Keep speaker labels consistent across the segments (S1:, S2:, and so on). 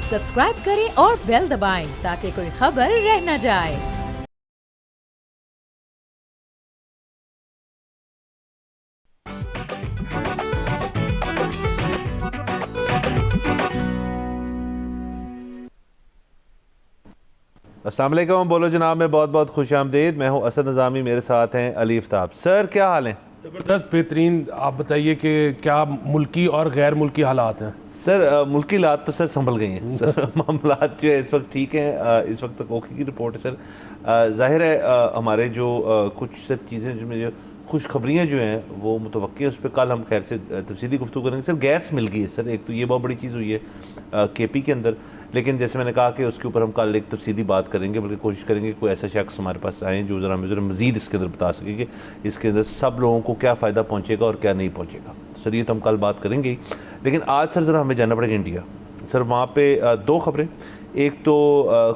S1: Subscribe करें और bell दबाएं ताकि कोई खबर रह न जाए।
S2: अस्सलाम वालेकुम, बोलो जनाब में बहुत बहुत खुश आमदीद। मैं हूं असद निज़ामी, मेरे साथ हैं अली आफ्ताब। सर क्या हाल हैं?
S3: ज़बरदस्त, बेहतरीन। आप बताइए कि क्या मुल्की और गैर मुल्की हालात हैं?
S2: सर मुल्की हालात तो सर संभल गई हैं सर। मामलात जो है इस वक्त ठीक हैं। इस वक्त तक ओके की रिपोर्ट है सर। ज़ाहिर है हमारे जो कुछ सर चीज़ें जिनमें जो खुशखबरियाँ जो हैं वो मुतवक्की है, उस पर कल हम खैर से तफसीली गुफ्तगू करेंगे। सर गैस मिल गई है सर, एक तो ये बहुत बड़ी चीज़ हुई है KP के अंदर। लेकिन जैसे मैंने कहा कि उसके ऊपर हम कल एक तफसीली बात करेंगे, बल्कि कोशिश करेंगे कोई ऐसा शख्स हमारे पास आए जो ज़रा हमें मज़ीद इसके अंदर बता सके कि इसके अंदर सब लोगों को क्या फ़ायदा पहुँचेगा और क्या नहीं पहुँचेगा। सर ये तो हम कल बात करेंगे ही, लेकिन आज सर ज़रा हमें जाना पड़ेगा इंडिया। सर वहाँ पे दो खबरें, एक तो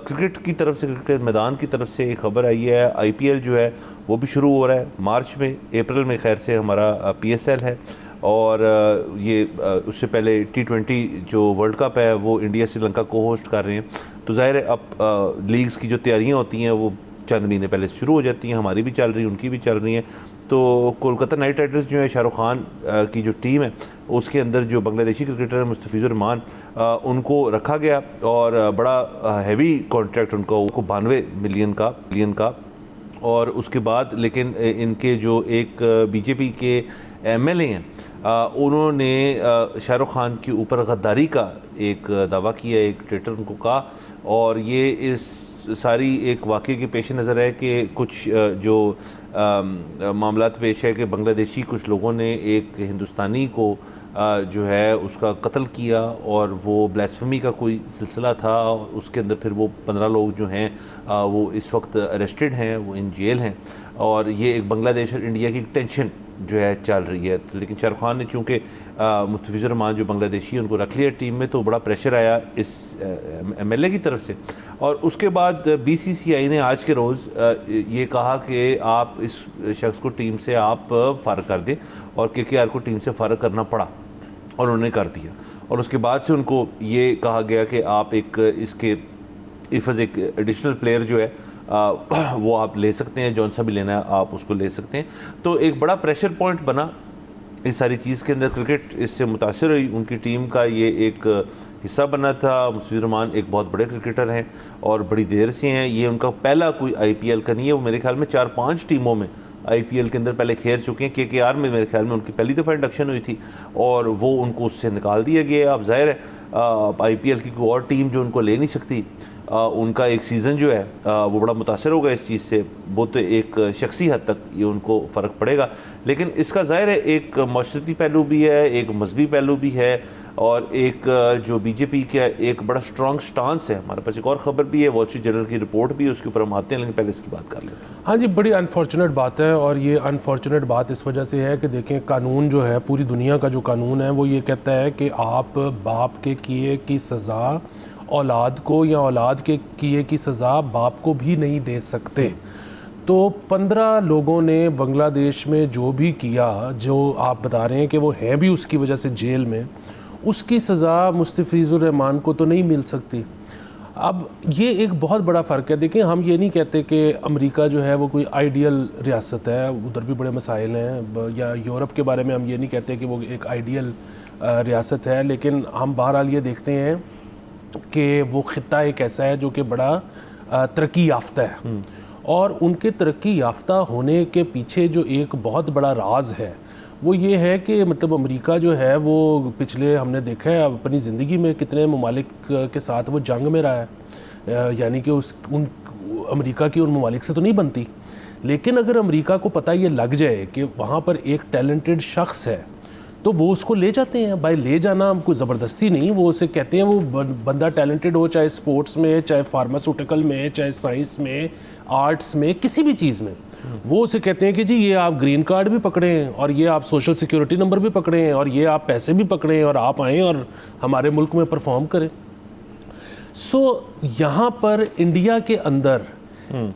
S2: क्रिकेट की तरफ से, क्रिकेट मैदान की तरफ से एक खबर आई है। IPL जो है वो भी शुरू हो रहा है मार्च में, अप्रैल में खैर से हमारा PSL है। और ये उससे पहले T20 जो वर्ल्ड कप है वो इंडिया श्रीलंका को होस्ट कर रहे हैं। तो ज़ाहिर है अब लीग्स की जो तैयारियां होती हैं वो चंद महीने पहले शुरू हो जाती हैं। हमारी भी चल रही है, उनकी भी चल रही हैं। तो कोलकाता नाइट राइडर्स जो है शाहरुख खान की जो टीम है उसके अंदर जो बांग्लादेशी क्रिकेटर है मुस्तफिजुर रहमान, उनको रखा गया और बड़ा हैवी कॉन्ट्रैक्ट उनको 92 मिलियन का। और उसके बाद लेकिन इनके जो एक BJP के MLA हैं, उन्होंने शाहरुख खान के ऊपर गद्दारी का एक दावा किया, एक ट्विटर उनको कहा। और ये इस सारी एक वाक़े के पेश नज़र है कि कुछ जो मामलात पेश है कि बांग्लादेशी कुछ लोगों ने एक हिंदुस्तानी को जो है उसका कत्ल किया और वो ब्लास्फेमी का कोई सिलसिला था। उसके अंदर फिर वो 15 लोग जो हैं वो इस वक्त अरेस्टेड हैं, वो इन जेल हैं। और ये एक बांग्लादेश और इंडिया की टेंशन जो है चल रही है। तो लेकिन शाहरुख खान ने चूँकि मुस्तफिजुर रहमान जो बांग्लादेशी है उनको रख लिया टीम में, तो बड़ा प्रेशर आया इस MLA की तरफ से। और उसके बाद BCCI ने आज के रोज़ ये कहा कि आप इस शख्स को टीम से आप फ़ारग कर दें, और KKR को टीम से फ़ारग करना पड़ा और उन्होंने कर दिया। और उसके बाद से उनको ये कहा गया कि आप एक इसके इफ़ज़ एक एडिशनल प्लेयर जो है वो आप ले सकते हैं, जौन सा भी लेना है आप उसको ले सकते हैं। तो एक बड़ा प्रेशर पॉइंट बना इस सारी चीज़ के अंदर। क्रिकेट इससे मुतासर हुई, उनकी टीम का ये एक हिस्सा बना था। मुस्तफिजुर रहमान एक बहुत बड़े क्रिकेटर हैं और बड़ी देर से हैं। ये उनका पहला कोई IPL का नहीं है, वो मेरे ख्याल में 4-5 टीमों में IPL के अंदर पहले खेल चुके हैं। KKR में मेरे ख्याल में उनकी पहली दफ़ा इंडक्शन हुई थी और वो उनको उससे निकाल दिया गया। अब ज़ाहिर है IPL की कोई और टीम जो उनको ले नहीं सकती, उनका एक सीज़न जो है वो बड़ा मुतासर होगा इस चीज़ से। वो तो एक शख्सी हद तक ये उनको फ़र्क पड़ेगा, लेकिन इसका ज़ाहिर है एक माशरती पहलू भी है, एक मजहबी पहलू भी है, और एक जो BJP का एक बड़ा स्ट्रॉन्ग स्टांस है। हमारे पास एक और ख़बर भी है, वॉल स्ट्रीट जर्नल की रिपोर्ट भी है, उसके ऊपर हम आते हैं, लेकिन पहले इसकी बात कर लेते हैं।
S3: हाँ जी, बड़ी अनफॉर्चुनेट बात है। और ये अनफॉर्चुनेट बात इस वजह से है कि देखें, कानून जो है, पूरी दुनिया का जो कानून है वो ये कहता है कि आप बाप के किए की सज़ा औलाद को, या औलाद के किए की सज़ा बाप को भी नहीं दे सकते। तो 15 लोगों ने बांग्लादेश में जो भी किया, जो आप बता रहे हैं कि वो हैं भी उसकी वजह से जेल में, उसकी सज़ा मुस्तफिजुर रहमान को तो नहीं मिल सकती। अब ये एक बहुत बड़ा फ़र्क है। देखिए, हम ये नहीं कहते कि अमेरिका जो है वो कोई आइडियल रियासत है, उधर भी बड़े मसाइल हैं, या यूरोप के बारे में हम ये नहीं कहते कि वो एक आइडियल रियासत है। लेकिन हम बहरहाल ये देखते हैं कि वो ख़ित्ता एक ऐसा है जो कि बड़ा तरक्की याफ्ता है, और उनके तरक्की याफ्ता होने के पीछे जो एक बहुत बड़ा राज है वो ये है कि मतलब अमेरिका जो है वो पिछले, हमने देखा है अपनी ज़िंदगी में कितने ममालिक के साथ वो जंग में रहा है, यानी कि उन अमेरिका की उन ममालिक से तो नहीं बनती। लेकिन अगर अमेरिका को पता ये लग जाए कि वहाँ पर एक टैलेंटेड शख्स है तो वो उसको ले जाते हैं। भाई ले जाना कोई ज़बरदस्ती नहीं, वो उसे कहते हैं वो बंदा टैलेंटेड हो, चाहे स्पोर्ट्स में, चाहे फार्मास्यूटिकल में, चाहे साइंस में, आर्ट्स में, किसी भी चीज़ में, वो उसे कहते हैं कि जी ये आप ग्रीन कार्ड भी पकड़ें, और ये आप सोशल सिक्योरिटी नंबर भी पकड़ें, और ये आप पैसे भी पकड़ें, और आप आएँ और हमारे मुल्क में परफॉर्म करें। सो यहाँ पर इंडिया के अंदर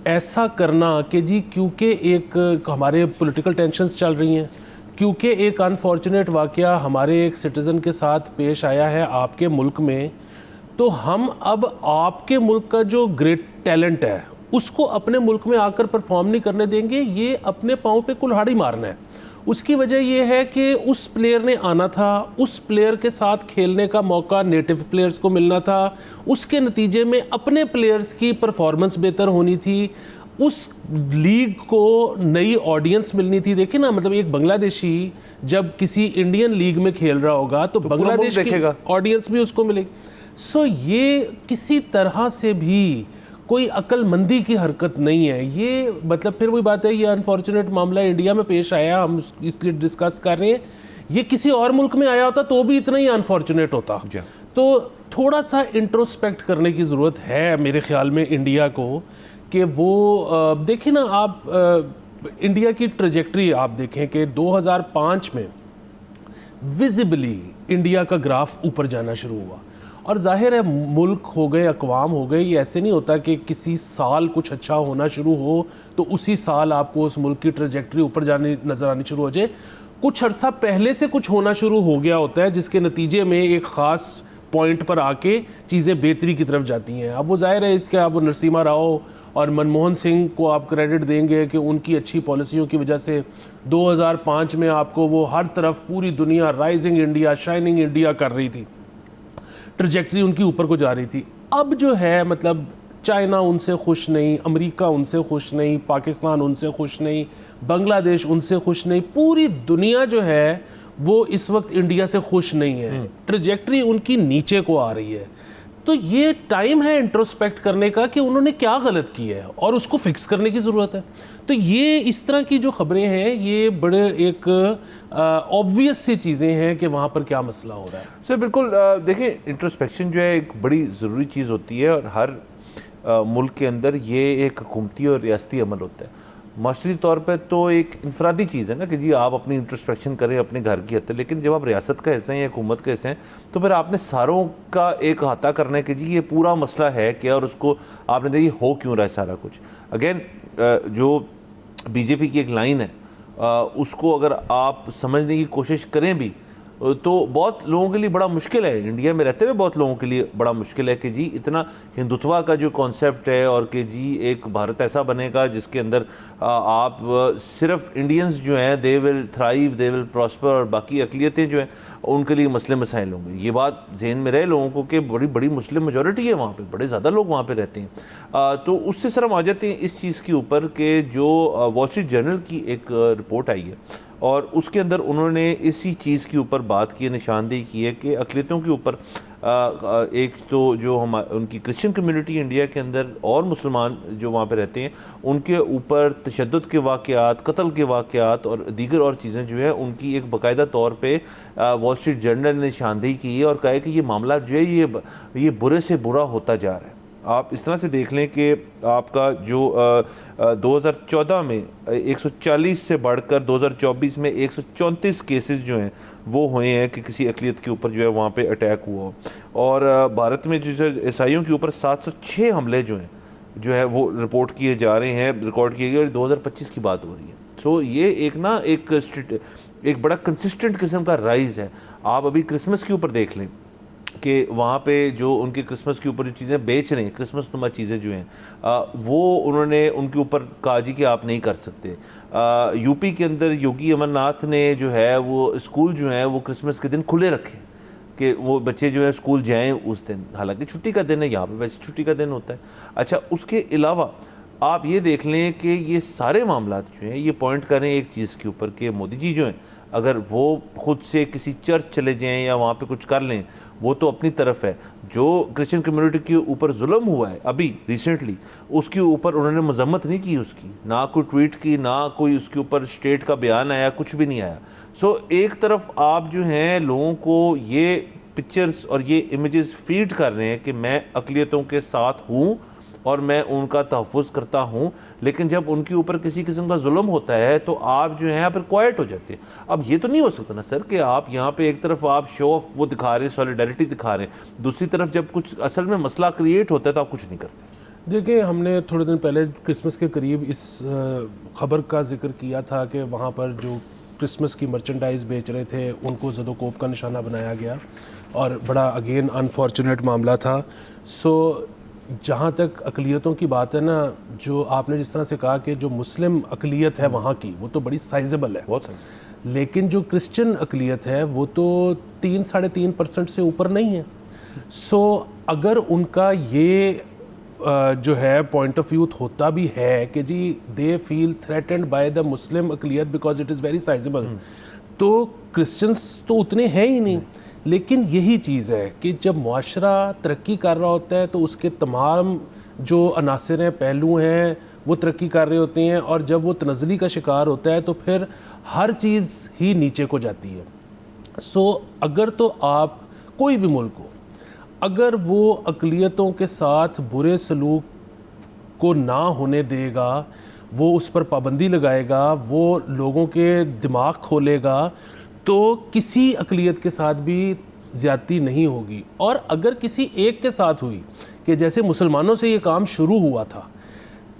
S3: ऐसा करना कि जी क्योंकि एक हमारे पॉलिटिकल टेंशन्स चल रही हैं, क्योंकि एक अनफॉर्चुनेट वाक़या हमारे एक सिटीज़न के साथ पेश आया है आपके मुल्क में, तो हम अब आपके मुल्क का जो ग्रेट टैलेंट है उसको अपने मुल्क में आकर परफॉर्म नहीं करने देंगे, ये अपने पाँव पे कुल्हाड़ी मारना है। उसकी वजह ये है कि उस प्लेयर ने आना था, उस प्लेयर के साथ खेलने का मौका नेटिव प्लेयर्स को मिलना था, उसके नतीजे में अपने प्लेयर्स की परफॉर्मेंस बेहतर होनी थी, उस लीग को नई ऑडियंस मिलनी थी। देखिए ना, मतलब एक बांग्लादेशी जब किसी इंडियन लीग में खेल रहा होगा तो बांग्लादेश की ऑडियंस भी उसको मिलेगी। सो ये किसी तरह से भी कोई अक्लमंदी की हरकत नहीं है। ये मतलब फिर वही बात है, ये अनफॉर्चुनेट मामला इंडिया में पेश आया, हम इसलिए डिस्कस कर रहे हैं। ये किसी और मुल्क में आया होता तो भी इतना ही अनफॉर्चुनेट होता। तो थोड़ा सा इंट्रोस्पेक्ट करने की ज़रूरत है मेरे ख्याल में इंडिया को, कि वो देखिए ना, आप इंडिया की ट्रेजेक्ट्री आप देखें कि 2005 में विजिबली इंडिया का ग्राफ ऊपर जाना शुरू हुआ, और जाहिर है मुल्क हो गए, अकवाम हो गए, ये ऐसे नहीं होता कि किसी साल कुछ अच्छा होना शुरू हो तो उसी साल आपको उस मुल्क की ट्रेजेक्ट्री ऊपर जाने नज़र आनी शुरू हो जाए। कुछ अर्सा पहले से कुछ होना शुरू हो गया होता है, जिसके नतीजे में एक ख़ास पॉइंट पर आके चीज़ें बेहतरी की तरफ जाती हैं। अब वो जाहिर है इसके, अब वो नरसिम्हा राव और मनमोहन सिंह को आप क्रेडिट देंगे कि उनकी अच्छी पॉलिसियों की वजह से 2005 में आपको वो हर तरफ पूरी दुनिया राइजिंग इंडिया, शाइनिंग इंडिया कर रही थी, ट्रजेक्ट्री उनकी ऊपर को जा रही थी। अब जो है मतलब चाइना उनसे खुश नहीं, अमेरिका उनसे खुश नहीं, पाकिस्तान उनसे खुश नहीं, बांग्लादेश उनसे खुश नहीं, पूरी दुनिया जो है वो इस वक्त इंडिया से खुश नहीं है, ट्रजेक्ट्री उनकी नीचे को आ रही है। तो ये टाइम है इंट्रोस्पेक्ट करने का कि उन्होंने क्या गलत किया है और उसको फिक्स करने की ज़रूरत है। तो ये इस तरह की जो खबरें हैं ये बड़े एक ऑब्वियस सी चीज़ें हैं कि वहाँ पर क्या मसला हो रहा है।
S2: सर बिल्कुल, देखिए इंट्रोस्पेक्शन जो है एक बड़ी ज़रूरी चीज़ होती है, और हर मुल्क के अंदर ये एक हुकूमती और रियासती अमल होता है। मास्टरी तौर पे तो एक इनफरादी चीज़ है ना कि जी आप अपनी इंट्रोस्पेक्शन करें अपने घर की हद तक, लेकिन जब आप रियासत का हिस्सा हैं या हुकूमत का हिस्सा हैं तो फिर आपने सारों का एक अहाता करना है कि जी ये पूरा मसला है क्या, और उसको आपने देखिए हो क्यों रहा है सारा कुछ। अगेन जो बीजेपी की एक लाइन है उसको अगर आप समझने की कोशिश करें भी तो बहुत लोगों के लिए बड़ा मुश्किल है, इंडिया में रहते हुए बहुत लोगों के लिए बड़ा मुश्किल है कि जी इतना हिंदुत्वा का जो कॉन्सेप्ट है, और कि जी एक भारत ऐसा बनेगा जिसके अंदर आप सिर्फ इंडियंस जो हैं they will thrive, they will prosper, और बाकी अकलियतें जो हैं उनके लिए मसले मसाइल होंगे। ये बात जहन में रहे लोगों को कि बड़ी बड़ी मुस्लिम मेजॉरिटी है वहाँ पे, बड़े ज़्यादा लोग वहाँ पे रहते हैं। तो उससे सर हम आ जाते हैं इस चीज़ के ऊपर कि जो वॉल स्ट्रीट जर्नल की एक रिपोर्ट आई है, और उसके अंदर उन्होंने इसी चीज़ के ऊपर बात की है, निशानदेही की है कि अक़लियतों के ऊपर एक तो जो हम उनकी क्रिश्चियन कम्युनिटी इंडिया के अंदर और मुसलमान जो वहाँ पे रहते हैं उनके ऊपर तशद्दुद के वाक़यात, कत्ल के वाक़यात और दीगर और चीज़ें जो है उनकी एक बाकायदा तौर पे वॉल स्ट्रीट जर्नल ने निशानदेही की है, और कहा है कि ये मामला जो है ये बुरे से बुरा होता जा रहा है। आप इस तरह से देख लें कि आपका जो 2014 में 140 से बढ़कर 2024 में 134 केसेस जो हैं वो हुए हैं कि किसी अक़लियत के ऊपर जो है वहाँ पे अटैक हुआ। और भारत में जो ईसाइयों के ऊपर 706 हमले जो है वो रिपोर्ट किए जा रहे हैं, रिकॉर्ड किए गए, और 2025 की बात हो रही है। सो ये एक ना एक बड़ा कंसिस्टेंट किस्म का राइज़ है। आप अभी क्रिसमस के ऊपर देख लें कि वहाँ पे जो उनके क्रिसमस के ऊपर जो चीज़ें बेच रहे हैं, क्रिसमस नुमा चीज़ें जो हैं वो उन्होंने उनके ऊपर कहा जी कि आप नहीं कर सकते। यूपी के अंदर योगी अमरनाथ ने जो है वो स्कूल जो हैं वो क्रिसमस के दिन खुले रखे कि वो बच्चे जो है स्कूल जाएं उस दिन, हालांकि छुट्टी का दिन है, यहाँ पे वैसे छुट्टी का दिन होता है। अच्छा, उसके अलावा आप ये देख लें कि ये सारे मामला जो हैं ये पॉइंट करें एक चीज़ के ऊपर कि मोदी जी जो हैं अगर वो खुद से किसी चर्च चले जाएं या वहाँ पे कुछ कर लें, वो तो अपनी तरफ है। जो क्रिश्चियन कम्युनिटी के ऊपर जुल्म हुआ है अभी रिसेंटली, उसके ऊपर उन्होंने मजम्मत नहीं की, उसकी ना कोई ट्वीट की, ना कोई उसके ऊपर स्टेट का बयान आया, कुछ भी नहीं आया। सो एक तरफ आप जो हैं लोगों को ये पिक्चर्स और ये इमेजेस फीड कर रहे हैं कि मैं अक़लियतों के साथ हूँ और मैं उनका तहफ़्फ़ुज़ करता हूँ, लेकिन जब उनके ऊपर किसी किस्म का जुल्म होता है तो आप जो हैं फिर क्वाइट हो जाते हैं। अब ये तो नहीं हो सकता ना सर कि आप यहाँ पे एक तरफ आप शो ऑफ वो दिखा रहे हैं, सॉलिडारिटी दिखा रहे हैं, दूसरी तरफ जब कुछ असल में मसला क्रिएट होता है तो आप कुछ नहीं करते।
S3: देखिए, हमने थोड़े दिन पहले क्रिसमस के करीब इस ख़बर का जिक्र किया था कि वहाँ पर जो क्रिसमस की मर्चेंडाइज बेच रहे थे उनको ज़दोकोप का निशाना बनाया गया और बड़ा अगेन अनफॉर्चुनेट मामला था। सो जहाँ तक अकलियतों की बात है ना, जो आपने जिस तरह से कहा कि जो मुस्लिम अकलियत है वहाँ की वो तो बड़ी साइजेबल है,
S2: बहुत सही।
S3: लेकिन जो क्रिश्चियन अकलियत है वो तो 3-3.5% से ऊपर नहीं है। सो अगर उनका ये जो है पॉइंट ऑफ व्यू होता भी है कि जी they feel threatened by the Muslim अकलियत because it is very sizeable, तो क्रिश्चियंस तो उतने हैं ही नहीं। लेकिन यही चीज़ है कि जब मुआशरा तरक्की कर रहा होता है तो उसके तमाम जो अनासर हैं, पहलू हैं, वो तरक्की कर रहे होते हैं, और जब वो तनज़ली का शिकार होता है तो फिर हर चीज़ ही नीचे को जाती है। सो अगर तो आप कोई भी मुल्क हो, अगर वो अक़लियतों के साथ बुरे सलूक को ना होने देगा, वो उस पर पाबंदी लगाएगा, वो लोगों के दिमाग खोलेगा, तो किसी अक़लियत के साथ भी ज़्यादती नहीं होगी। और अगर किसी एक के साथ हुई कि जैसे मुसलमानों से ये काम शुरू हुआ था,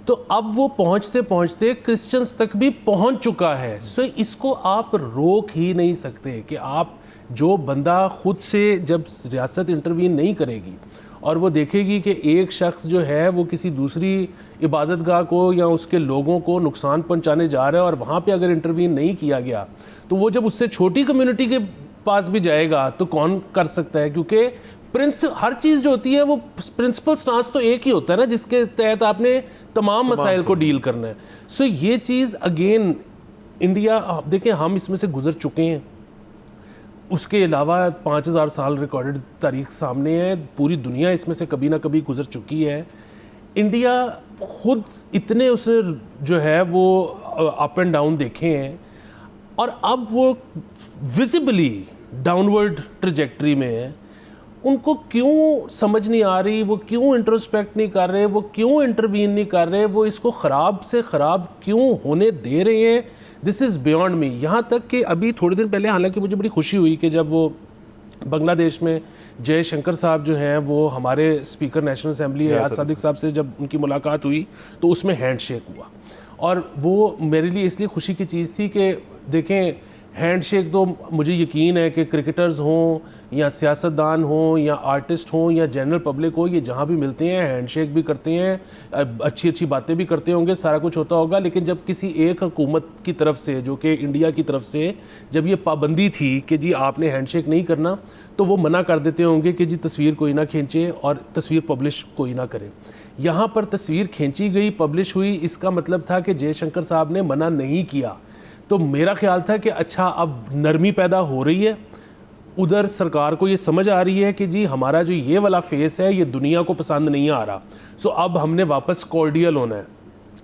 S3: तो अब वो पहुँचते पहुँचते क्रिश्चियंस तक भी पहुँच चुका है। सो इसको आप रोक ही नहीं सकते कि आप जो बंदा खुद से जब रियासत इंटरवीन नहीं करेगी और वो देखेगी कि एक शख्स जो है वो किसी दूसरी इबादतगाह को या उसके लोगों को नुकसान पहुंचाने जा रहा है और वहाँ पे अगर इंटरवीन नहीं किया गया, तो वो जब उससे छोटी कम्युनिटी के पास भी जाएगा तो कौन कर सकता है? क्योंकि हर चीज़ जो होती है वो प्रिंसिपल स्टांस तो एक ही होता है ना, जिसके तहत आपने तमाम मसाइल को डील करना है। सो ये चीज़ अगेन इंडिया, आप देखें हम इसमें से गुजर चुके हैं, उसके अलावा 5000 साल रिकॉर्डेड तारीख सामने है, पूरी दुनिया इसमें से कभी ना कभी गुजर चुकी है। इंडिया खुद इतने उसे जो है वो अप एंड डाउन देखे हैं, और अब वो विजिबली डाउनवर्ड ट्रजेक्टरी में है। उनको क्यों समझ नहीं आ रही, वो क्यों इंट्रोस्पेक्ट नहीं कर रहे, वो क्यों इंटरवीन नहीं कर रहे, वो इसको ख़राब से ख़राब क्यों होने दे रहे हैं? This is beyond me. यहाँ तक कि अभी थोड़े दिन पहले हालांकि मुझे बड़ी खुशी हुई कि जब वो बांग्लादेश में जयशंकर साहब जो हैं वो हमारे स्पीकर नेशनल असेंबली आज़ सादिक साहब से जब उनकी मुलाकात हुई तो उसमें हैंडशेक हुआ, और वो मेरे लिए इसलिए खुशी की चीज़ थी कि देखें, हैंडशेक तो मुझे यकीन है कि क्रिकेटर्स हों या सियासतदान हों या आर्टिस्ट हों या जनरल पब्लिक हो, ये जहाँ भी मिलते हैं हैंडशेक भी करते हैं, अच्छी अच्छी बातें भी करते होंगे, सारा कुछ होता होगा। लेकिन जब किसी एक हुकूमत की तरफ से, जो कि इंडिया की तरफ से, जब ये पाबंदी थी कि जी आपने हैंडशेक नहीं करना, तो वो मना कर देते होंगे कि जी तस्वीर कोई ना खींचे और तस्वीर पब्लिश कोई ना करे। यहाँ पर तस्वीर खींची गई, पब्लिश हुई, इसका मतलब था कि जयशंकर साहब ने मना नहीं किया। तो मेरा ख्याल था कि अच्छा अब नरमी पैदा हो रही है, उधर सरकार को ये समझ आ रही है कि जी हमारा जो ये वाला फेस है ये दुनिया को पसंद नहीं आ रहा, सो अब हमने वापस कॉर्डियल होना है।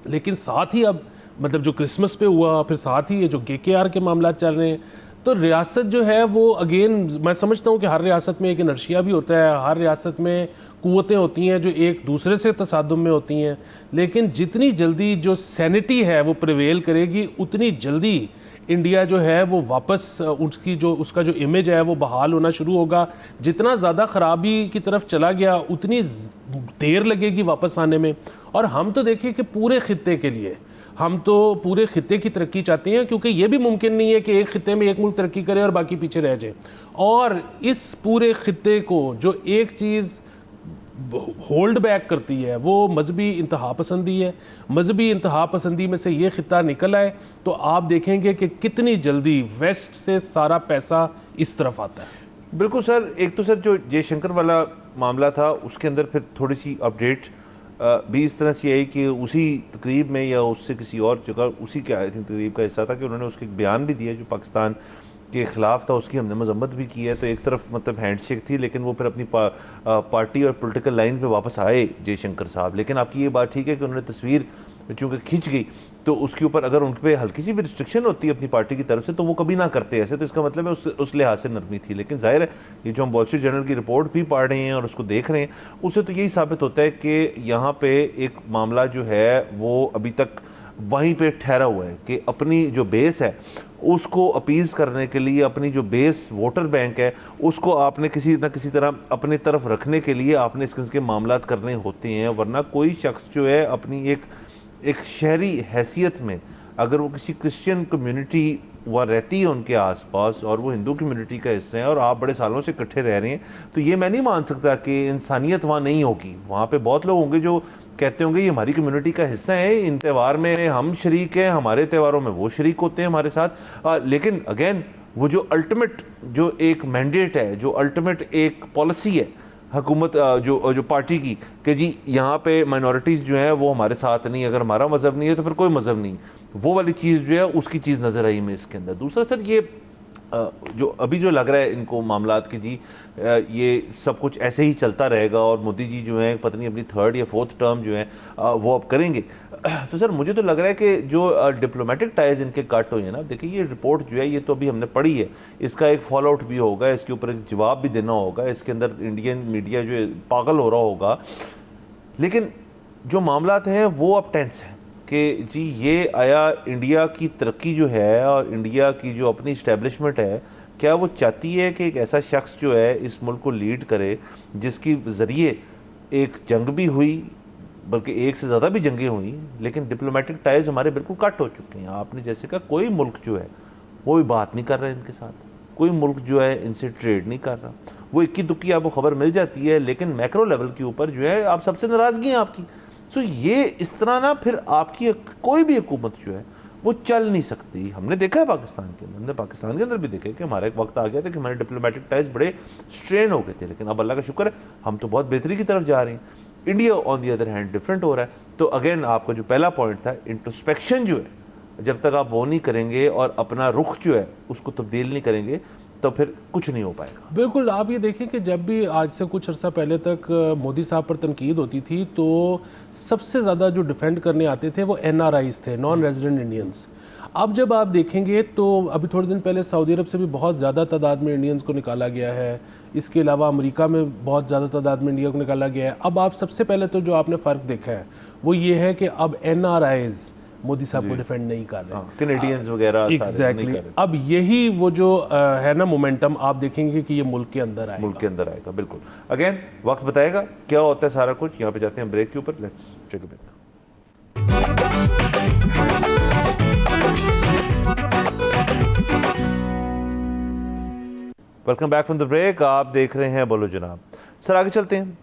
S3: लेकिन साथ ही अब मतलब जो क्रिसमस पे हुआ, फिर साथ ही ये जो KKR के मामला चल रहे हैं, तो रियासत जो है वो अगेन मैं समझता हूँ कि हर रियासत में एक इनर्शिया भी होता है, हर रियासत में क़ुव्वतें होती हैं जो एक दूसरे से तसादुम में होती हैं, लेकिन जितनी जल्दी जो सैनिटी है वो प्रिवेल करेगी, उतनी जल्दी इंडिया जो है वो वापस उसका जो इमेज है वो बहाल होना शुरू होगा। जितना ज़्यादा ख़राबी की तरफ चला गया उतनी देर लगेगी वापस आने में। और हम तो देखिए कि पूरे ख़ित्ते के लिए, हम तो पूरे ख़ित्ते की तरक्की चाहते हैं, क्योंकि ये भी मुमकिन नहीं है कि एक ख़ित्ते में एक मुल्क तरक्की करे और बाकी पीछे रह जाए। और इस पूरे ख़ित्ते को जो एक चीज़ होल्ड बैक करती है वो मजहबी इंतहा पसंदी है। मजहबी इंतहा पसंदी में से ये ख़ित्ता निकल आए तो आप देखेंगे कि कितनी जल्दी वेस्ट से सारा पैसा इस तरफ आता है।
S2: बिल्कुल सर। एक तो सर जो जयशंकर वाला मामला था उसके अंदर फिर थोड़ी सी अपडेट भी इस तरह से आई कि उसी तकरीब में या उससे किसी और जगह उसी के आई थिंक तकरीब का हिस्सा था कि उन्होंने उसके एक बयान भी दिया जो पाकिस्तान के ख़िलाफ़ था, उसकी हमने मजम्मत भी की है। तो एक तरफ मतलब हैंडशेक थी, लेकिन वो फिर अपनी पार्टी और पॉलिटिकल लाइन पे वापस आए जयशंकर साहब। लेकिन आपकी ये बात ठीक है कि उन्होंने तस्वीर चूँकि खिंच गई तो उसके ऊपर अगर उन पर हल्की सी भी रिस्ट्रिक्शन होती है अपनी पार्टी की तरफ से तो वो कभी ना करते ऐसे। तो इसका मतलब है उस लिहाज से नरमी थी। लेकिन जाहिर है ये जो हम वॉल स्ट्रीट जर्नल की रिपोर्ट भी पढ़ रहे हैं और उसको देख रहे हैं, उससे तो यही साबित होता है कि यहाँ पे एक मामला जो है वो अभी तक वहीं पे ठहरा हुआ है कि अपनी जो बेस है उसको अपीज़ करने के लिए, अपनी जो बेस वोटर बैंक है उसको आपने किसी न किसी तरह अपनी तरफ रखने के लिए आपने इस किस्म के मामलात करने होते हैं। वरना कोई शख्स जो है अपनी एक शहरी हैसियत में अगर वो किसी क्रिश्चियन कम्युनिटी वहाँ रहती है उनके आसपास और वो हिंदू कम्युनिटी का हिस्सा है और आप बड़े सालों से इकट्ठे रह रहे हैं, तो ये मैं नहीं मान सकता कि इंसानियत वहाँ नहीं होगी। वहाँ पे बहुत लोग होंगे जो कहते होंगे ये हमारी कम्युनिटी का हिस्सा है, इन त्यौहार में हम शरीक हैं, हमारे त्यौहारों में वो शरीक होते हैं हमारे साथ। लेकिन अगेन वो जो अल्टीमेट जो एक मैंडेट है, जो अल्टीमेट एक पॉलिसी है हुकूमत जो पार्टी की कि जी यहाँ पे माइनॉरिटीज़ जो हैं वो हमारे साथ नहीं, अगर हमारा मज़हब नहीं है तो फिर कोई मज़हब नहीं, वो वाली चीज़ जो है उसकी चीज़ नज़र आई मैं इसके अंदर। दूसरा सर ये जो अभी जो लग रहा है इनको मामलात कि जी ये सब कुछ ऐसे ही चलता रहेगा और मोदी जी जो हैं पता नहीं अपनी 3rd या 4th टर्म जो है वो अब करेंगे, तो सर मुझे तो लग रहा है कि जो डिप्लोमेटिक टाइज इनके कट हुए हैं ना, देखिए ये रिपोर्ट जो है ये तो अभी हमने पढ़ी है, इसका एक फॉलो आउट भी होगा, इसके ऊपर एक जवाब भी देना होगा, इसके अंदर इंडियन मीडिया जो है पागल हो रहा होगा। लेकिन जो मामलात हैं वो अब टेंस हैं कि जी ये आया इंडिया की तरक्की जो है और इंडिया की जो अपनी इस्टेब्लिशमेंट है, क्या वो चाहती है कि एक ऐसा शख्स जो है इस मुल्क को लीड करे जिसकी ज़रिए एक जंग भी हुई, बल्कि एक से ज़्यादा भी जंगें हुई, लेकिन डिप्लोमेटिक टाइज हमारे बिल्कुल कट हो चुके हैं। आपने जैसे कहा कोई मुल्क जो है वो भी बात नहीं कर रहा है इनके साथ, कोई मुल्क जो है इनसे ट्रेड नहीं कर रहा, वो इक्की दुक्की आपको खबर मिल जाती है, लेकिन मैक्रो लेवल के ऊपर जो है आप सबसे नाराज़गी है आपकी। सो ये इस तरह ना फिर आपकी कोई भी हुकूमत जो है वो चल नहीं सकती। हमने देखा है पाकिस्तान के अंदर, हमने पाकिस्तान के अंदर भी देखा है कि हमारा एक वक्त आ गया था कि हमारे डिप्लोमेटिक टाइज बड़े स्ट्रेन हो गए थे, लेकिन अब अल्लाह का शुक्र है हम तो बहुत बेहतरी की तरफ जा रहे हैं। India on the other hand different हो रहा है। तो अगेन आपका जो पहला पॉइंट था इंट्रोस्पेक्शन जो है, जब तक आप वो नहीं करेंगे और अपना रुख जो है उसको तब्दील नहीं करेंगे तो फिर कुछ नहीं हो पाएगा।
S3: बिल्कुल, आप ये देखिए कि जब भी आज से कुछ अर्सा पहले तक मोदी साहब पर तनकीद होती थी तो सबसे ज़्यादा जो डिफेंड करने आते थे वो NRIs थे, नॉन रेजिडेंट इंडियंस। अब जब आप देखेंगे तो अभी थोड़े दिन पहले सऊदी अरब से भी बहुत ज़्यादा तादाद में इंडियंस को निकाला गया है, इसके अलावा अमेरिका में बहुत ज़्यादा तादाद में इंडिया को निकाला गया है। अब आप सबसे पहले तो जो आपने फ़र्क देखा है वो ये है कि अब NRIs मोदी साहब को डिफेंड नहीं कर रहे,
S2: कैनेडियंस वगैरह
S3: एग्जैक्टली। अब यही वो जो है ना मोमेंटम आप देखेंगे कि ये मुल्क के अंदर आएगा,
S2: मुल्क के अंदर आएगा। बिल्कुल, अगेन वक्त बताएगा क्या होता है सारा कुछ। यहाँ पे जाते हैं ब्रेक के ऊपर, let's take a break. Welcome back from the break. आप देख रहे हैं बोलो जनाब। सर आगे चलते हैं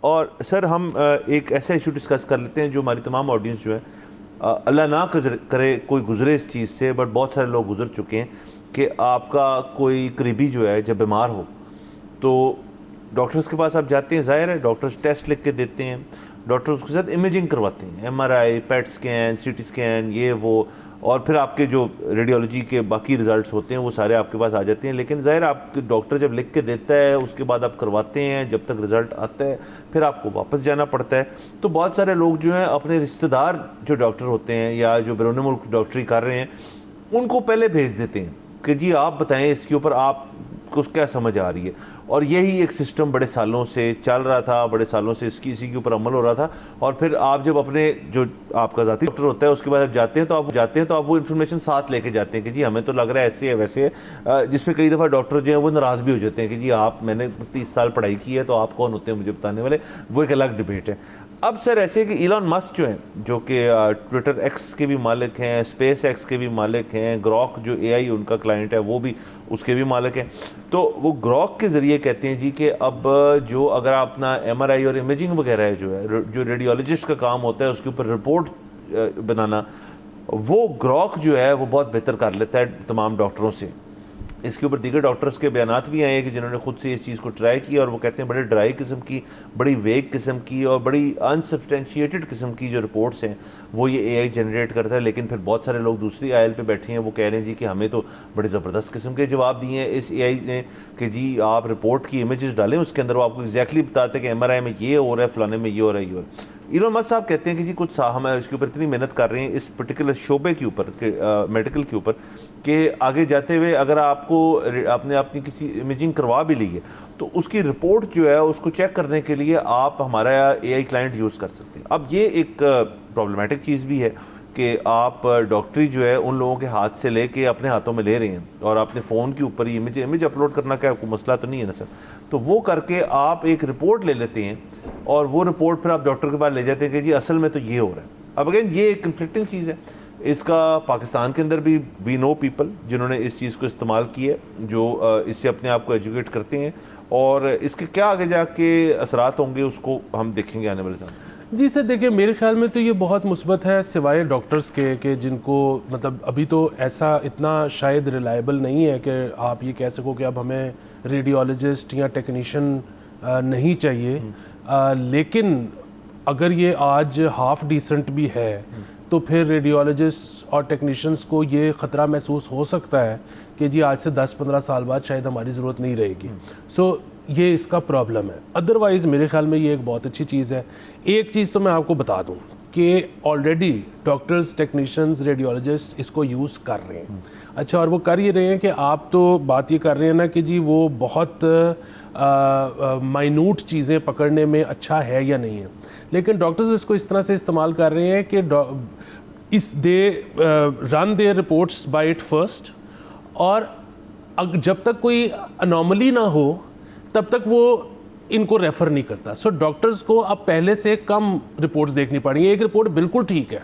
S2: और सर हम एक ऐसा इशू डिस्कस कर लेते हैं जो हमारी तमाम ऑडियंस जो है अल्लाह ना करे कोई गुजरे इस चीज़ से, बट बहुत सारे लोग गुजर चुके हैं कि आपका कोई करीबी जो है जब बीमार हो तो डॉक्टर्स के पास आप जाते हैं, ज़ाहिर है डॉक्टर्स टेस्ट लिख के देते हैं, डॉक्टर उसके साथ इमेजिंग करवाते हैं, MRI, PET scan, CT scan, ये वो, और फिर आपके जो रेडियोलॉजी के बाकी रिजल्ट्स होते हैं वो सारे आपके पास आ जाते हैं। लेकिन ज़ाहिर आप डॉक्टर जब लिख के देता है उसके बाद आप करवाते हैं, जब तक रिज़ल्ट आता है फिर आपको वापस जाना पड़ता है। तो बहुत सारे लोग जो हैं अपने रिश्तेदार जो डॉक्टर होते हैं या जो बैरून मुल्क डॉक्टरी कर रहे हैं उनको पहले भेज देते हैं कि जी आप बताएं इसके ऊपर आपको क्या समझ आ रही है। और यही एक सिस्टम बड़े सालों से चल रहा था, बड़े सालों से इसी के ऊपर अमल हो रहा था। और फिर आप जब अपने जो आपका ज़ाती डॉक्टर होता है उसके बाद आप जाते हैं तो आप वो इन्फॉर्मेशन साथ लेके जाते हैं कि जी हमें तो लग रहा है ऐसे है वैसे है, जिसपे कई दफ़ा डॉक्टर जो है वो नाराज़ भी हो जाते हैं कि जी मैंने 30 साल पढ़ाई की है तो आप कौन होते हैं मुझे बताने वाले। वो एक अलग डिबेट है। अब सर ऐसे कि इलॉन मस्क जो हैं जो कि ट्विटर एक्स के भी मालिक हैं, स्पेस एक्स के भी मालिक हैं, ग्रॉक जो AI उनका क्लाइंट है वो भी उसके भी मालिक हैं। तो वो ग्रॉक के ज़रिए कहते हैं जी कि अब जो अगर अपना MRI और इमेजिंग वगैरह है जो रेडियोलॉजिस्ट का काम होता है उसके ऊपर रिपोर्ट बनाना, वो ग्रॉक जो है वो बहुत बेहतर कर लेता है तमाम डॉक्टरों से। इसके ऊपर दीगर डॉक्टर्स के बयानात भी आए हैं कि जिन्होंने खुद से इस चीज़ को ट्राई किया और वो कहते हैं बड़े ड्राई किस्म की, बड़ी वेग किस्म की और बड़ी अनसब्सटेंशिएटेड किस्म की जो रिपोर्ट्स हैं वो ये AI जनरेट करता है। लेकिन फिर बहुत सारे लोग दूसरी आयल पे बैठे हैं, वो कह रहे हैं जी कि हमें तो बड़े ज़बरदस्त किस्म के जवाब दिए हैं इस AI ने कि जी आप रिपोर्ट की इमेजेस डालें उसके अंदर वो आपको एग्जैक्टली बताते हैं कि MRI में ये हो रहा है, फलाने में ये हो रहा है, ये हो रहा है। इलॉन मस्क साहब कहते हैं कि जी कुछ हम इसके ऊपर इतनी मेहनत कर रहे हैं इस पर्टिकुलर शोबे के ऊपर, मेडिकल के ऊपर, कि आगे जाते हुए अगर आपने अपनी किसी इमेजिंग करवा भी ली है तो उसकी रिपोर्ट जो है उसको चेक करने के लिए आप हमारा AI क्लाइंट यूज़ कर सकते हैं। अब ये एक प्रॉब्लमेटिक चीज़ भी है कि आप डॉक्टरी जो है उन लोगों के हाथ से लेके अपने हाथों में ले रहे हैं और अपने फ़ोन के ऊपर ही इमेज अपलोड करना क्या कोई मसला तो नहीं है ना सर। तो वो करके आप एक रिपोर्ट ले लेते हैं और वो रिपोर्ट फिर आप डॉक्टर के पास ले जाते हैं कि जी असल में तो ये हो रहा है। अब अगेन ये एक कन्फ्लिक्टिंग चीज़ है। इसका पाकिस्तान के अंदर भी वी नो पीपल जिन्होंने इस चीज़ को इस्तेमाल किया है, जो इससे अपने आप को एजुकेट करते हैं, और इसके क्या आगे जाके असरात होंगे उसको हम देखेंगे आने वाले समय।
S3: जी सर, देखिए मेरे ख्याल में तो ये बहुत मुस्बत है, सिवाय डॉक्टर्स के जिनको मतलब अभी तो ऐसा इतना शायद रिलायबल नहीं है कि आप ये कह सको कि अब हमें रेडियोलॉजिस्ट या टेक्नीशियन नहीं चाहिए। लेकिन अगर ये आज हाफ डिसेंट भी है तो फिर रेडियोलॉजिस्ट और टेक्नीशियंस को ये ख़तरा महसूस हो सकता है कि जी आज से 10-15 साल बाद शायद हमारी ज़रूरत नहीं रहेगी। सो ये इसका प्रॉब्लम है। अदरवाइज़ मेरे ख्याल में ये एक बहुत अच्छी चीज़ है। एक चीज़ तो मैं आपको बता दूं कि ऑलरेडी डॉक्टर्स, टेक्नीशियंस, रेडियोलॉजिस्ट इसको यूज़ कर रहे हैं। अच्छा, और वो कर ये रहे हैं कि आप तो बात ये कर रहे हैं ना कि जी वो बहुत माइन्यूट चीज़ें पकड़ने में अच्छा है या नहीं है, लेकिन डॉक्टर्स इसको इस तरह से इस्तेमाल कर रहे हैं कि run their reports by it first, और जब तक कोई अनोमली ना हो तब तक वो इनको रेफ़र नहीं करता। सो डॉक्टर्स को अब पहले से कम रिपोर्ट्स देखनी पड़ेंगी। एक रिपोर्ट बिल्कुल ठीक है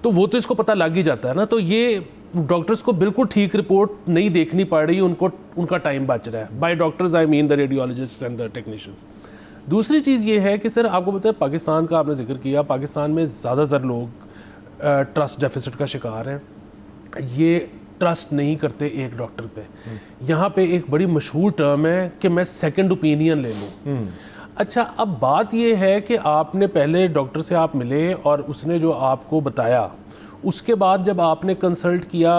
S3: तो वो तो इसको पता लग ही जाता है ना, तो ये डॉक्टर्स को बिल्कुल ठीक रिपोर्ट नहीं देखनी पड़ रही, उनका टाइम बच रहा है। Bye doctors I mean the radiologist and the technicians. दूसरी चीज़ ये है कि सर आपको पता है पाकिस्तान का आपने जिक्र किया, पाकिस्तान में ज़्यादातर लोग ट्रस्ट डेफिसिट का शिकार हैं। ये ट्रस्ट नहीं करते एक डॉक्टर पे। यहाँ पे एक बड़ी मशहूर टर्म है कि मैं सेकंड ओपिनियन ले लूँ। अच्छा, अब बात ये है कि आपने पहले डॉक्टर से आप मिले और उसने जो आपको बताया, उसके बाद जब आपने कंसल्ट किया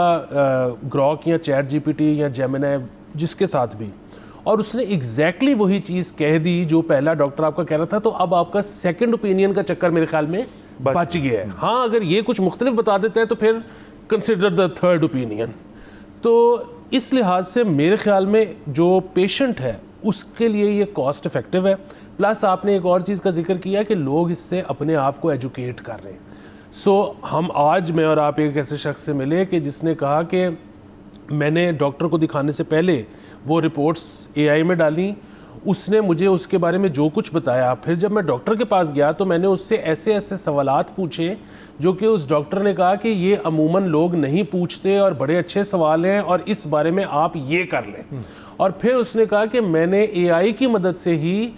S3: ग्रॉक या चैट जीपीटी या जेमिनी जिसके साथ भी, और उसने एग्जैक्टली वही चीज़ कह दी जो पहला डॉक्टर आपका कह रहा था, तो अब आपका सेकंड ओपिनियन का चक्कर मेरे ख्याल में बच गया है। हाँ, अगर ये कुछ मुख्तलिफ बता देते हैं तो फिर कंसिडर द थर्ड ओपिनियन। तो इस लिहाज से मेरे ख्याल में जो पेशेंट है उसके लिए ये कॉस्ट इफ़ेक्टिव है। प्लस आपने एक और चीज़ का जिक्र किया कि लोग इससे अपने आप को एजुकेट कर रहे हैं। सो हम आज, मैं और आप एक ऐसे शख्स से मिले कि जिसने कहा कि मैंने डॉक्टर को दिखाने से पहले वो रिपोर्ट्स एआई में डाली, उसने मुझे उसके बारे में जो कुछ बताया, फिर जब मैं डॉक्टर के पास गया तो मैंने उससे ऐसे ऐसे सवालात पूछे जो कि उस डॉक्टर ने कहा कि ये अमूमन लोग नहीं पूछते और बड़े अच्छे सवाल हैं और इस बारे में आप ये कर लें। और फिर उसने कहा कि मैंने एआई की मदद से ही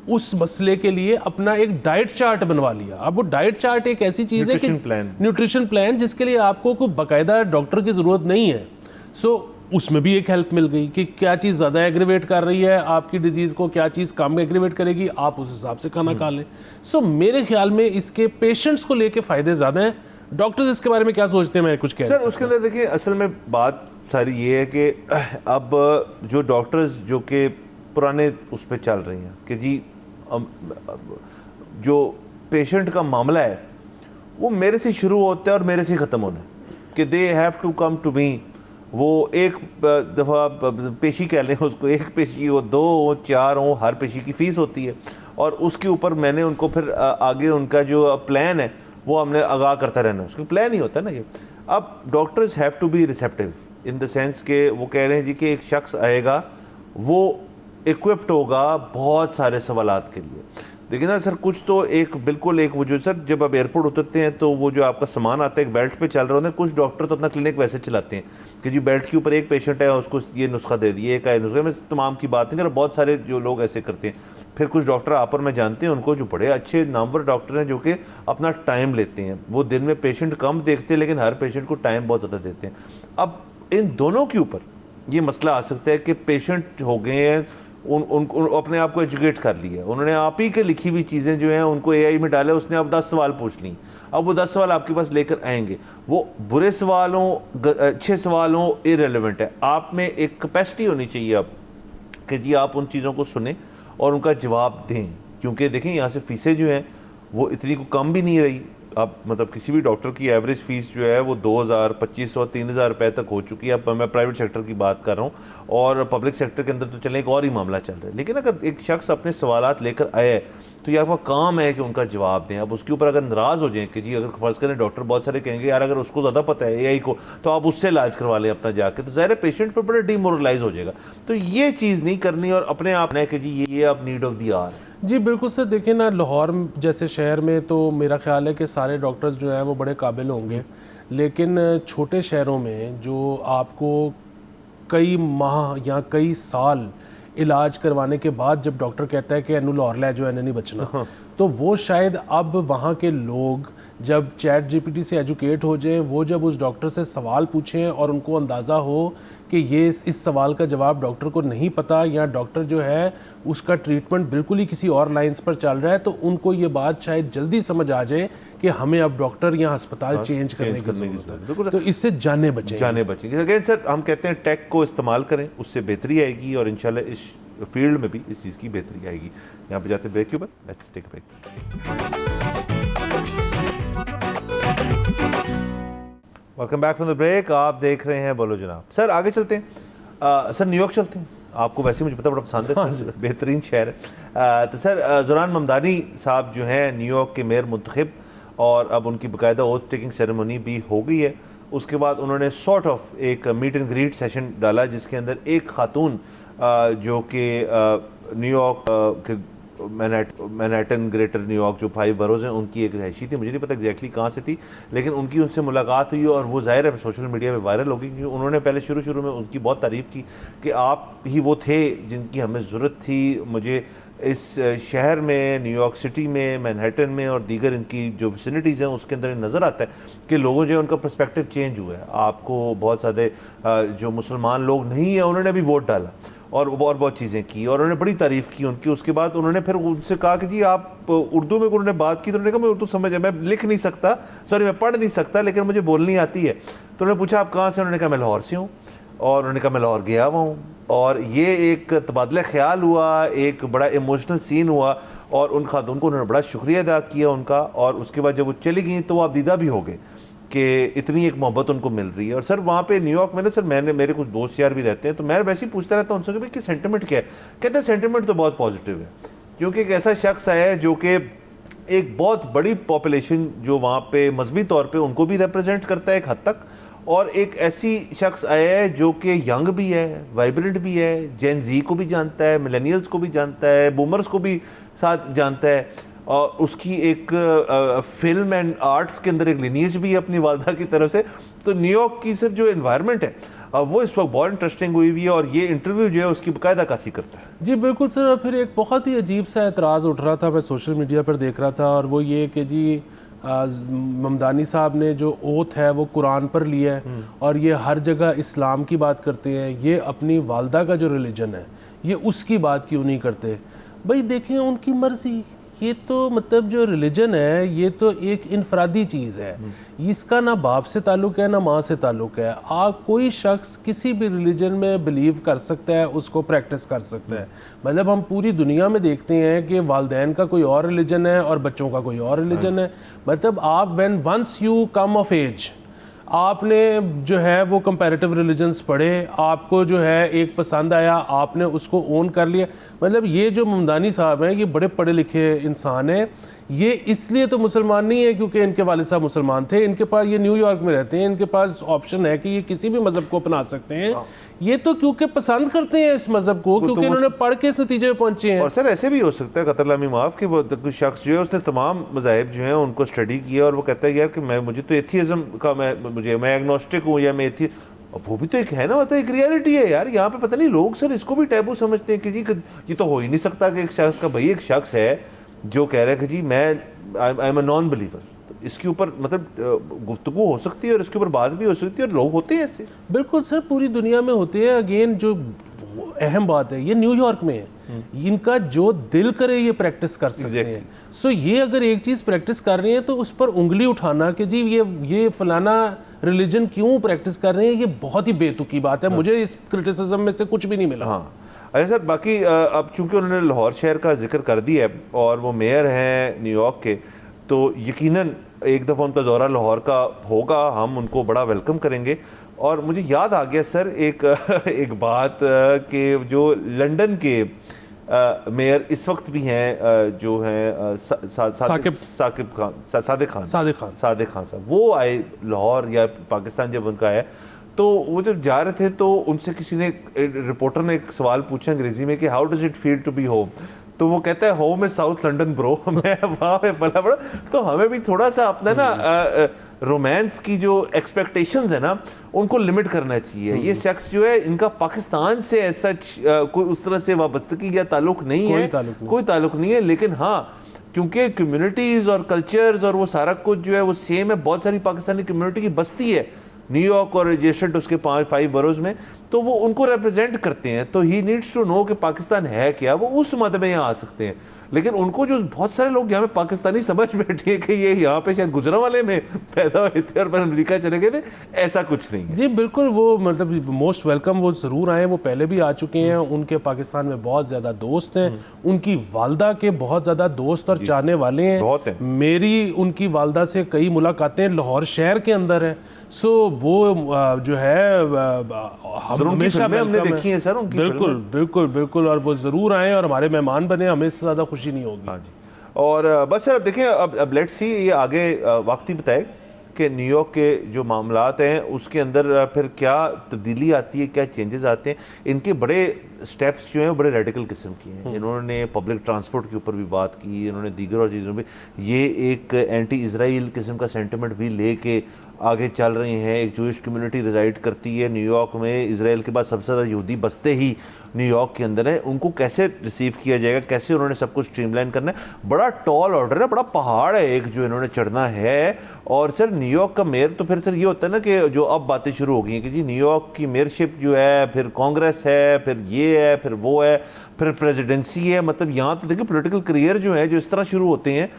S3: उस मसले के लिए अपना एक डाइट चार्ट बनवा लिया। अब वो डाइट चार्ट एक ऐसी चीज़ है कि न्यूट्रिशन प्लान, जिसके लिए आपको कोई बाकायदा डॉक्टर की ज़रूरत नहीं है। सो उसमें भी एक हेल्प मिल गई कि क्या चीज़ ज़्यादा एग्रीवेट कर रही है आपकी डिजीज़ को, क्या चीज़ कम एग्रीवेट करेगी, आप उस हिसाब से खाना खा लें। सो मेरे ख्याल में इसके पेशेंट्स को लेके फ़ायदे ज़्यादा हैं। डॉक्टर्स इसके बारे में क्या सोचते हैं, मैं कुछ कह
S2: सर उसके अंदर देखिए, असल में बात सारी ये है कि अब जो डॉक्टर्स जो कि पुराने उस पर चल रही हैं कि जी जो पेशेंट का मामला है वो मेरे से शुरू होता है और मेरे से ख़त्म होना है, कि they have to come to me. वो एक दफ़ा पेशी कह लें उसको, एक पेशी हो, 2 हो, 4 हो, हर पेशी की फ़ीस होती है और उसके ऊपर मैंने उनको फिर आगे उनका जो प्लान है वो हमने आगाह करता रहना, उसका प्लान ही होता है ना ये। अब doctors have to be receptive in the sense के वो कह रहे हैं जी कि एक शख्स आएगा, वो इक्विप्ड होगा बहुत सारे सवालात के लिए। देखिए ना सर, कुछ तो एक बिल्कुल एक वो जो सर जब आप एयरपोर्ट उतरते हैं तो वो जो आपका सामान आता है एक बेल्ट पे चल रहा होता है। कुछ डॉक्टर तो अपना क्लिनिक वैसे चलाते हैं कि जी बेल्ट के ऊपर एक पेशेंट है उसको ये नुस्खा दे दिए, एक नुस्खा, मैं तमाम की बात नहीं कर रहा, बहुत सारे जो लोग ऐसे करते हैं। फिर कुछ डॉक्टर आप और मैं जानते हैं उनको, जो बड़े अच्छे नामवर डॉक्टर हैं जो कि अपना टाइम लेते हैं, वो दिन में पेशेंट कम देखते हैं लेकिन हर पेशेंट को टाइम बहुत ज़्यादा देते हैं। अब इन दोनों के ऊपर ये मसला आ सकता है कि पेशेंट हो गए हैं, उन अपने आप को एजुकेट कर लिया, उन्होंने आप ही के लिखी हुई चीज़ें जो हैं उनको एआई में डाला, उसने अब 10 सवाल पूछ ली। अब वो 10 सवाल आपके पास लेकर आएंगे, वो बुरे सवाल हों, अच्छे सवाल हों, इररिलेवेंट है। आप में एक कैपेसिटी होनी चाहिए अब कि जी आप उन चीज़ों को सुने और उनका जवाब दें, क्योंकि देखें यहाँ से फ़ीसें जो हैं वो इतनी को कम भी नहीं रही। अब मतलब किसी भी डॉक्टर की एवरेज फ़ीस जो है वो 2000, 2500, 3000 रुपये तक हो चुकी है। अब मैं प्राइवेट सेक्टर की बात कर रहा हूँ और पब्लिक सेक्टर के अंदर तो चलें एक और ही मामला चल रहा है। लेकिन अगर एक शख्स अपने सवालात लेकर आए तो ये आपका काम है कि उनका जवाब दें। अब उसके ऊपर अगर नाराज़ हो जाएं कि जी अगर फ़र्ज़ करें डॉक्टर बहुत सारे कहेंगे यार अगर उसको ज़्यादा पता है एआई को तो आप उससे इलाज करवा लें अपना जाके, तो ज़ाहिर है पेशेंट पर बड़ा डिमोरलाइज हो जाएगा। तो ये चीज़ नहीं करनी और अपने आप ने कि जी ये अब नीड ऑफ द आवर।
S3: जी बिल्कुल सर, देखिए ना लाहौर जैसे शहर में तो मेरा ख्याल है कि सारे डॉक्टर्स जो हैं वो बड़े काबिल होंगे, लेकिन छोटे शहरों में जो आपको कई माह या कई साल इलाज करवाने के बाद जब डॉक्टर कहता है कि एनु लाहौर ले जाओ, एने नहीं बचना, तो वो शायद अब वहाँ के लोग जब चैट जीपीटी से एजुकेट हो जाएं, वो जब उस डॉक्टर से सवाल पूछें और उनको अंदाज़ा हो कि ये इस सवाल का जवाब डॉक्टर को नहीं पता या डॉक्टर जो है उसका ट्रीटमेंट बिल्कुल ही किसी और लाइंस पर चल रहा है, तो उनको ये बात शायद जल्दी समझ आ जाए कि हमें अब डॉक्टर या अस्पताल चेंज करने की ज़रूरत है। तो इससे जाने
S2: बचेंगे। अगेन सर, हम कहते हैं टेक को इस्तेमाल करें, उससे बेहतरी आएगी और इंशाल्लाह इस फील्ड में भी इस चीज़ की बेहतरी आएगी। यहाँ पे जाते ब्रेक के ऊपर, let's take break. Welcome back from the break. आप देख रहे हैं बोलो जनाब। सर आगे चलते हैं। सर न्यूयॉर्क चलते हैं। आपको वैसे मुझे पता बड़ा पसंद है सर, बेहतरीन शहर है। तो सर ज़ुरान ममदानी साहब जो हैं न्यूयॉर्क के मेयर मुंतखब, और अब उनकी बाकायदा ओथ टेकिंग सेरेमनी भी हो गई है। उसके बाद उन्होंने सॉर्ट ऑफ एक मीट एंड ग्रीट सेशन डाला जिसके अंदर एक खातून जो कि न्यूयॉर्क के मैनहट्टन ग्रेटर न्यूयॉर्क जो 5 बरोज़ हैं उनकी एक रहायशी थी, मुझे नहीं पता एग्जैक्टली कहाँ से थी, लेकिन उनकी उनसे मुलाकात हुई और वो ज़ाहिर है सोशल मीडिया पे वायरल होगी क्योंकि उन्होंने पहले शुरू में उनकी बहुत तारीफ़ की कि आप ही वो थे जिनकी हमें ज़रूरत थी। मुझे इस शहर में, न्यूयॉर्क सिटी में, मैनहट्टन में और दीगर इनकी जो विसिनिटीज़ हैं उसके अंदर नज़र आता है कि लोगों जो है उनका पर्सपेक्टिव चेंज हुआ है। आपको बहुत सारे जो मुसलमान लोग नहीं हैं उन्होंने भी वोट डाला और बहुत चीज़ें की और उन्होंने बड़ी तारीफ़ की उनकी। उसके बाद उन्होंने फिर उनसे कहा कि जी आप उर्दू में उन्होंने बात की, तो उन्होंने कहा मैं उर्दू मैं लिख नहीं सकता, सॉरी मैं पढ़ नहीं सकता, लेकिन मुझे बोलनी आती है। तो उन्होंने पूछा आप कहाँ से? उन्होंने कहा मैं लाहौर से हूँ। और उन्होंने कहा मैं लाहौर गया हुआ हूँ। और ये एक तबादला ख्याल हुआ, एक बड़ा इमोशनल सीन हुआ और उन खातून को उन्होंने बड़ा शुक्रिया अदा किया उनका। और उसके बाद जब वो चली गई तो वो आप दीदा भी हो गए कि इतनी एक मोहब्बत उनको मिल रही है। और सर वहाँ पे न्यूयॉर्क में ना सर मेरे कुछ दोस्त यार भी रहते हैं, तो मैं वैसे ही पूछता रहता हूँ उनसे कि भाई कि सेंटिमेंट क्या है। कहते हैं सेंटिमेंट तो बहुत पॉजिटिव है क्योंकि एक ऐसा शख्स है जो कि एक बहुत बड़ी पॉपुलेशन जो वहाँ पे मजहबी तौर पे उनको भी रिप्रेजेंट करता है एक हद तक, और एक ऐसी शख्स आया है जो कि यंग भी है, वाइब्रेंट भी है, जेन जी को भी जानता है, मिलेनियल्स को भी जानता है, बूमर्स को भी साथ जानता है, और उसकी एक फिल्म एंड आर्ट्स के अंदर एक लिनिएज भी है अपनी वालदा की तरफ से। तो न्यूयॉर्क की सर जो एनवायरनमेंट है वो इस वक्त बहुत इंटरेस्टिंग हुई है और ये इंटरव्यू जो है उसकी बाकायदा कासी करता है।
S3: जी बिल्कुल सर। फिर एक बहुत ही अजीब सा एतराज़ उठ रहा था, मैं सोशल मीडिया पर देख रहा था, और वो ये कि जी ममदानी साहब ने जो ओथ है वो कुरान पर लिया है और ये हर जगह इस्लाम की बात करते हैं, ये अपनी वालदा का जो रिलीजन है ये उसकी बात क्यों नहीं करते? भाई देखें उनकी मर्ज़ी, ये तो मतलब जो रिलीजन है ये तो एक इनफरादी चीज़ है, इसका ना बाप से ताल्लुक़ है ना माँ से ताल्लुक़ है। आप कोई शख्स किसी भी रिलीजन में बिलीव कर सकता है, उसको प्रैक्टिस कर सकता है। मतलब हम पूरी दुनिया में देखते हैं कि वालदैन का कोई और रिलीजन है और बच्चों का कोई और रिलीजन है। मतलब आप when once you come of age, आपने जो है वो कंपैरेटिव रिलीजन्स पढ़े, आपको जो है एक पसंद आया, आपने उसको ओन कर लिया। मतलब ये जो ममदानी साहब हैं ये बड़े पढ़े लिखे इंसान हैं। ये इसलिए तो मुसलमान नहीं है क्योंकि इनके वालिद साहब मुसलमान थे, इनके पास, ये न्यूयॉर्क में रहते हैं, इनके पास ऑप्शन है कि ये किसी भी मज़हब को अपना सकते हैं। ये तो क्योंकि पसंद करते हैं इस मज़हब को, क्योंकि इन्होंने पढ़ के इस नतीजे में पहुंचे हैं।
S2: और सर ऐसे भी हो सकता है कतरलामी माफ़ कि वो कुछ शख्स जो है उसने तमाम मज़ाहिब जो हैं उनको स्टडी किया और वो कहता है यार कि मुझे तो एथियज़म का मैं एग्नोस्टिक हूँ या मैं एथी, वो भी तो एक है ना, मतलब एक रियलिटी है यार। यहाँ पे पता नहीं लोग सर इसको भी टैबू समझते हैं कि जी ये तो हो ही नहीं सकता कि एक शख्स का, भाई एक शख्स है जो कह रहा है कि जी मैं I am a non believer, तो इसके ऊपर मतलब गुफ्तगू हो सकती है और इसके ऊपर बात भी हो सकती है और लोग होते हैं ऐसे।
S3: बिल्कुल सर, पूरी दुनिया में होते हैं। अगेन जो अहम बात है ये न्यूयॉर्क में है, इनका जो दिल करे ये प्रैक्टिस कर सकते हैं। सो ये अगर एक चीज़ प्रैक्टिस कर रहे हैं तो उस पर उंगली उठाना कि जी ये फलाना रिलीजन क्यों प्रैक्टिस कर रहे हैं, ये बहुत ही बेतुकी बात है। मुझे इस क्रिटिसिज्म में से कुछ भी नहीं मिला।
S2: हाँ अच्छा सर, बाकी अब चूंकि उन्होंने लाहौर शहर का जिक्र कर दिया है और वो मेयर हैं न्यूयॉर्क के, तो यकीनन एक दफ़ा उनका दौरा लाहौर का होगा, हम उनको बड़ा वेलकम करेंगे। और मुझे याद आ गया सर एक बात कि जो लंदन के मेयर इस वक्त भी हैं जो हैं सादिक खान साहब, वो आए लाहौर या पाकिस्तान जब उनका आया, तो वो जब जा रहे थे तो उनसे किसी ने, रिपोर्टर ने एक सवाल पूछा अंग्रेज़ी में कि how does it feel to be home, तो वो कहता है home is South London bro. मैं वहाँ पे पला बड़ा, तो हमें भी थोड़ा सा अपना ना रोमांस की जो एक्सपेक्टेशंस है ना उनको लिमिट करना चाहिए। ये शख्स जो है इनका पाकिस्तान से ऐसा कोई उस तरह से वाबस्तगी या ताल्लुक नहीं है, कोई ताल्लुक नहीं है, लेकिन हाँ क्योंकि कम्युनिटीज़ और कल्चर्स और वो सारा कुछ जो है वो सेम है, बहुत सारी पाकिस्तानी कम्युनिटी की बस्ती है न्यूयॉर्क और एडजेसेंट उसके 5 बरोज में, तो वो उनको रिप्रेजेंट करते हैं। तो ही नीड्स टू नो कि पाकिस्तान है क्या, वो उस मद में यहाँ आ सकते हैं। लेकिन उनको जो बहुत सारे लोग यहाँ पे पाकिस्तानी समझ बैठे हैं कि ये यहाँ पे शायद गुजरांवाले में पैदा हुए थे और फिर अमेरिका चले गए थे, ऐसा कुछ नहीं है।
S3: जी बिल्कुल, वो मतलब मोस्ट वेलकम, वो ज़रूर आए, वो पहले भी आ चुके हैं, उनके पाकिस्तान में बहुत ज़्यादा दोस्त हैं, उनकी वालदा के बहुत ज़्यादा दोस्त और चाहने वाले हैं,
S2: बहुत है।
S3: मेरी उनकी वालदा से कई मुलाकातें लाहौर शहर के अंदर है। सो वो जो है हमेशा
S2: हमने देखी है सर उनकी
S3: बिल्कुल बिल्कुल बिल्कुल, और वो ज़रूर आए और हमारे मेहमान बने, हमें इससे ज़्यादा खुशी नहीं होगी।
S2: हाँ जी, और बस सर अब देखें, अब लेट्स सी ये आगे वक्त ही बताए कि न्यूयॉर्क के जो मामलात हैं उसके अंदर फिर क्या तब्दीली आती है, क्या चेंजेस आते हैं। इनके बड़े स्टेप्स जो हैं वो बड़े रेडिकल किस्म के हैं। इन्होंने पब्लिक ट्रांसपोर्ट के ऊपर भी बात की, इन्होंने दीगर और चीज़ों में ये एक एंटी इसराइल किस्म का सेंटिमेंट भी लेके आगे चल रही हैं। एक जूइश कम्युनिटी रिजाइड करती है न्यूयॉर्क में, इसराइल के बाद सबसे ज़्यादा यहूदी बसते ही न्यूयॉर्क के अंदर है। उनको कैसे रिसीव किया जाएगा, कैसे उन्होंने सब कुछ स्ट्रीमलाइन करना है, बड़ा टॉल ऑर्डर है, बड़ा पहाड़ है एक जो इन्होंने चढ़ना है। और सर न्यूयॉर्क का मेयर, तो फिर सर ये होता है ना कि जो अब बातें शुरू हो गई हैं कि जी न्यूयॉर्क की मेयरशिप जो है, फिर कांग्रेस है, फिर ये है, फिर वो है, फिर प्रेसिडेंसी है। मतलब यहाँ तो देखिए पॉलिटिकल करियर जो है जो इस तरह शुरू होते हैं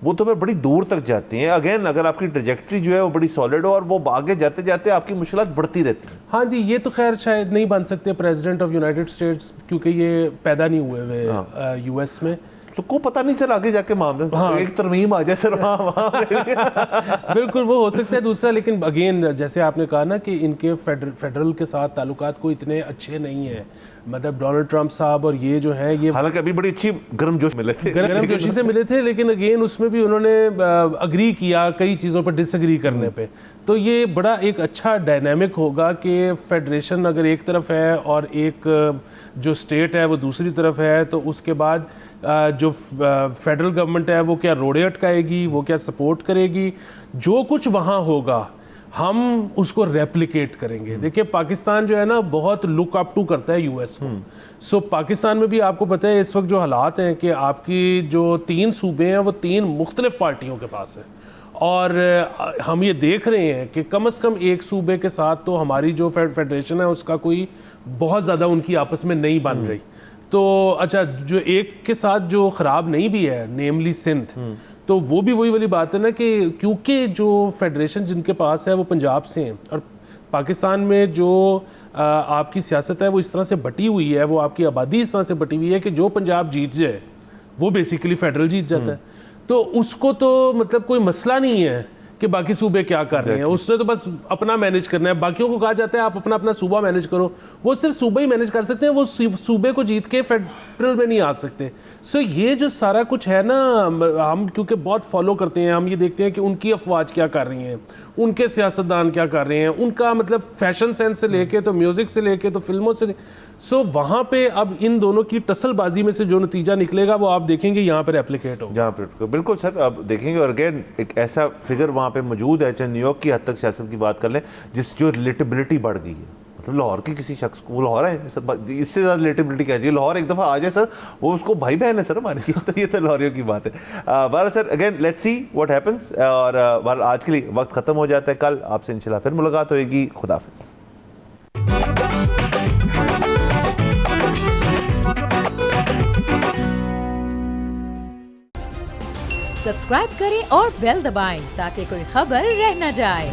S2: वो तो फिर बड़ी दूर तक जाते हैं। अगेन अगर आपकी ट्रेजेक्ट्री जो है वो बड़ी सॉलिड हो और वो आगे जाते जाते आपकी मुश्किलात बढ़ती रहती हैं।
S3: हाँ जी, ये तो खैर शायद नहीं बन सकते प्रेसिडेंट ऑफ यूनाइटेड स्टेट्स, क्योंकि ये पैदा नहीं हुए हुए यूएस में।
S2: को पता नहीं सर आगे जाके मामले,
S3: हाँ।
S2: एक तरमीम आ जाए सर वहाँ
S3: बिल्कुल वो हो सकता है। दूसरा, लेकिन अगेन जैसे आपने कहा ना कि इनके फेडरल के साथ ताल्लुकात को इतने अच्छे नहीं है, मतलब डोनाल्ड ट्रंप साहब और ये जो है ये
S2: हालांकि अभी बड़ी अच्छी गर्मजोशी मिले थे,
S3: गर्मजोशी से मिले थे, लेकिन अगेन उसमें भी उन्होंने अग्री किया कई चीज़ों पर डिसएग्री करने पे। तो ये बड़ा एक अच्छा डायनामिक होगा कि फेडरेशन अगर एक तरफ है और एक जो स्टेट है वो दूसरी तरफ है, तो उसके बाद जो फेडरल गवर्नमेंट है वो क्या रोड़े अटकाएगी, वो क्या सपोर्ट करेगी, जो कुछ वहाँ होगा हम उसको रेप्लिकेट करेंगे। देखिए पाकिस्तान जो है ना बहुत लुक अप टू करता है यूएस को। सो पाकिस्तान में भी आपको पता है इस वक्त जो हालात हैं कि आपकी जो 3 सूबे हैं वो 3 मुख्तलिफ पार्टियों के पास है, और हम ये देख रहे हैं कि कम से कम एक सूबे के साथ तो हमारी जो फेडरेशन है उसका कोई बहुत ज़्यादा उनकी आपस में नहीं बन रही। तो अच्छा, जो एक के साथ जो ख़राब नहीं भी है, नेमली सिंध, तो वो भी वही वाली बात है ना कि क्योंकि जो फेडरेशन जिनके पास है वो पंजाब से हैं, और पाकिस्तान में जो आपकी सियासत है वो इस तरह से बटी हुई है, वो आपकी आबादी इस तरह से बटी हुई है कि जो पंजाब जीत जाए वो बेसिकली फेडरल जीत जाता है। तो उसको तो मतलब कोई मसला नहीं है कि बाकी सूबे क्या कर रहे हैं, उसने तो बस अपना मैनेज करना है। बाकियों को कहा जाता है आप अपना अपना सूबा मैनेज करो, वो सिर्फ सूबा ही मैनेज कर सकते हैं, वो सूबे को जीत के फेडरल में नहीं आ सकते। सो ये जो सारा कुछ है ना, हम क्योंकि बहुत फॉलो करते हैं, हम ये देखते हैं कि उनकी अफवाज क्या कर रही हैं, उनके सियासतदान क्या कर रहे हैं, उनका मतलब फैशन सेंस से लेके तो म्यूज़िक से लेके तो फिल्मों से। सो वहाँ पे अब इन दोनों की टसलबाजी में से जो नतीजा निकलेगा वो आप देखेंगे यहाँ पर एप्लीकेट होगा।
S2: जहाँ पर बिल्कुल सर अब देखेंगे, और अगेन एक ऐसा फिगर वहाँ पे मौजूद है, चाहे न्यूयॉर्क की हद तक सियासत की बात कर लें, जिस जो रिलेटेबिलिटी बढ़ गई है। मतलब लाहौर की किसी शख्स को, वो लाहौर है सर, इससे ज़्यादा रिलेटेबिलिटी क्या चाहिए, लाहौर एक दफ़ा आ जाए सर, वो उसको भाई बहन है सर हमारी। तो ये तो लाहौरियों की बात है। बहरहाल sir again let's see what happens, और बहरहाल आज के लिए वक्त ख़त्म हो जाता है। कल आपसे इंशाल्लाह फिर मुलाकात होगी। खुदाफिज़।
S1: सब्सक्राइब करें और बेल दबाएं ताकि कोई खबर रह न जाए।